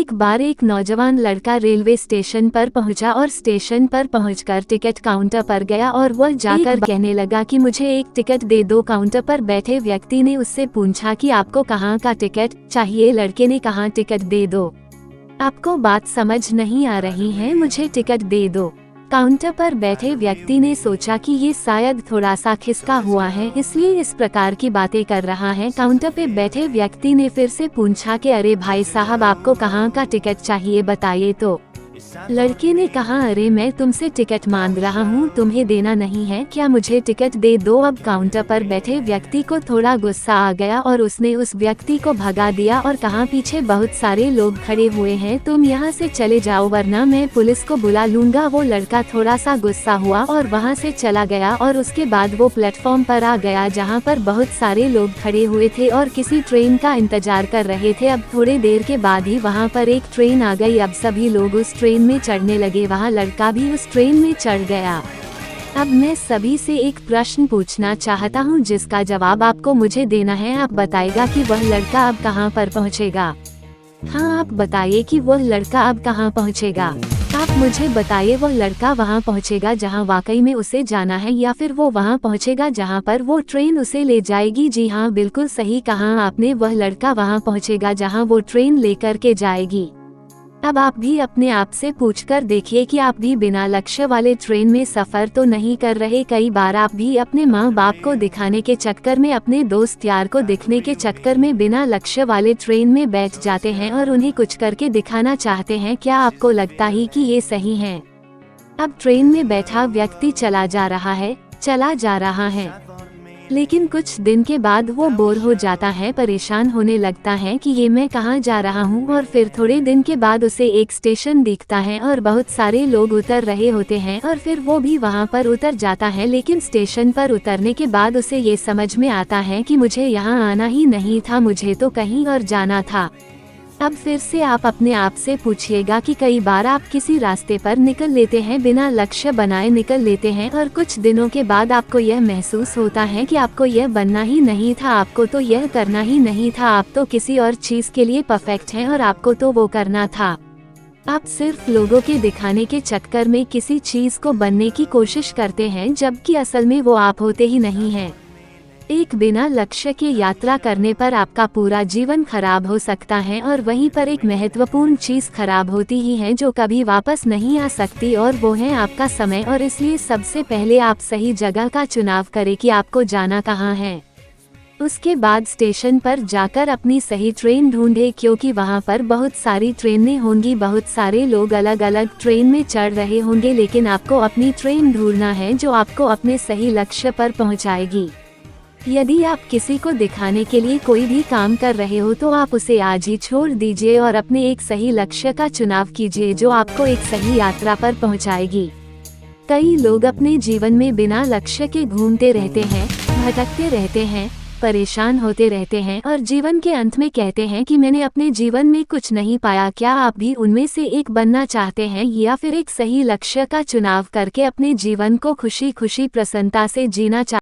एक बार एक नौजवान लड़का रेलवे स्टेशन पर पहुंचा और स्टेशन पर पहुंचकर टिकट काउंटर पर गया और वह जाकर कहने लगा कि मुझे एक टिकट दे दो। काउंटर पर बैठे व्यक्ति ने उससे पूछा कि आपको कहाँ का टिकट चाहिए। लड़के ने कहा टिकट दे दो। आपको बात समझ नहीं आ रही है, मुझे टिकट दे दो। काउंटर पर बैठे व्यक्ति ने सोचा कि ये शायद थोड़ा सा खिसका हुआ है, इसलिए इस प्रकार की बातें कर रहा है। काउंटर पे बैठे व्यक्ति ने फिर से पूछा कि अरे भाई साहब, आपको कहाँ का टिकट चाहिए, बताइए तो। लड़के ने कहा अरे मैं तुमसे टिकट मांग रहा हूँ, तुम्हें देना नहीं है क्या, मुझे टिकट दे दो। अब काउंटर पर बैठे व्यक्ति को थोड़ा गुस्सा आ गया और उसने उस व्यक्ति को भगा दिया और कहा पीछे बहुत सारे लोग खड़े हुए हैं, तुम यहाँ से चले जाओ वरना मैं पुलिस को बुला लूंगा। वो लड़का थोड़ा सा गुस्सा हुआ और वहाँ से चला गया और उसके बाद वो प्लेटफॉर्म पर आ गया जहाँ पर बहुत सारे लोग खड़े हुए थे और किसी ट्रेन का इंतजार कर रहे थे। अब थोड़ी देर के बाद ही वहाँ पर एक ट्रेन आ गई। अब सभी लोग उस ट्रेन में चढ़ने लगे, वहाँ लड़का भी उस ट्रेन में चढ़ गया। अब मैं सभी से एक प्रश्न पूछना चाहता हूँ जिसका जवाब आपको मुझे देना है। आप बताइएगा कि वह लड़का अब कहाँ पर पहुँचेगा। हाँ, आप बताइए कि वह लड़का अब कहाँ पहुँचेगा। आप मुझे बताइए, वह लड़का वहाँ पहुँचेगा जहाँ वाकई में उसे जाना है या फिर वो वहाँ पहुँचेगा जहाँ पर वो ट्रेन उसे ले जाएगी। जी हाँ, बिल्कुल सही कहा आपने, वह लड़का वहाँ पहुँचेगा जहाँ वो ट्रेन लेकर के जाएगी। अब आप भी अपने आप से पूछकर देखिए कि आप भी बिना लक्ष्य वाले ट्रेन में सफर तो नहीं कर रहे। कई बार आप भी अपने माँ बाप को दिखाने के चक्कर में, अपने दोस्त यार को दिखने के चक्कर में बिना लक्ष्य वाले ट्रेन में बैठ जाते हैं और उन्हें कुछ करके दिखाना चाहते हैं। क्या आपको लगता है कि ये सही है? अब ट्रेन में बैठा व्यक्ति चला जा रहा है, लेकिन कुछ दिन के बाद वो बोर हो जाता है, परेशान होने लगता है कि ये मैं कहाँ जा रहा हूँ। और फिर थोड़े दिन के बाद उसे एक स्टेशन दिखता है और बहुत सारे लोग उतर रहे होते हैं और फिर वो भी वहाँ पर उतर जाता है। लेकिन स्टेशन पर उतरने के बाद उसे ये समझ में आता है कि मुझे यहाँ आना ही नहीं था, मुझे तो कहीं और जाना था। अब फिर से आप अपने आप से पूछिएगा कि कई बार आप किसी रास्ते पर निकल लेते हैं, बिना लक्ष्य बनाए निकल लेते हैं और कुछ दिनों के बाद आपको यह महसूस होता है कि आपको यह बनना ही नहीं था, आपको तो यह करना ही नहीं था, आप तो किसी और चीज के लिए परफेक्ट हैं और आपको तो वो करना था। आप सिर्फ लोगों के दिखाने के चक्कर में किसी चीज को बनने की कोशिश करते हैं जबकि असल में वो आप होते ही नहीं हैं। एक बिना लक्ष्य के यात्रा करने पर आपका पूरा जीवन खराब हो सकता है और वहीं पर एक महत्वपूर्ण चीज खराब होती ही है जो कभी वापस नहीं आ सकती, और वो है आपका समय। और इसलिए सबसे पहले आप सही जगह का चुनाव करें कि आपको जाना कहाँ है। उसके बाद स्टेशन पर जाकर अपनी सही ट्रेन ढूंढे, क्योंकि वहाँ पर बहुत सारी ट्रेनें होंगी, बहुत सारे लोग अलग अलग ट्रेन में चढ़ रहे होंगे, लेकिन आपको अपनी ट्रेन ढूंढना है जो आपको अपने सही लक्ष्य पर पहुँचाएगी। यदि आप किसी को दिखाने के लिए कोई भी काम कर रहे हो तो आप उसे आज ही छोड़ दीजिए और अपने एक सही लक्ष्य का चुनाव कीजिए जो आपको एक सही यात्रा पर पहुंचाएगी। कई लोग अपने जीवन में बिना लक्ष्य के घूमते रहते हैं, भटकते रहते हैं, परेशान होते रहते हैं और जीवन के अंत में कहते हैं कि मैंने अपने जीवन में कुछ नहीं पाया। क्या आप भी उनमें से एक बनना चाहते हैं या फिर एक सही लक्ष्य का चुनाव करके अपने जीवन को खुशी खुशी प्रसन्नता से जीना चाहते हैं?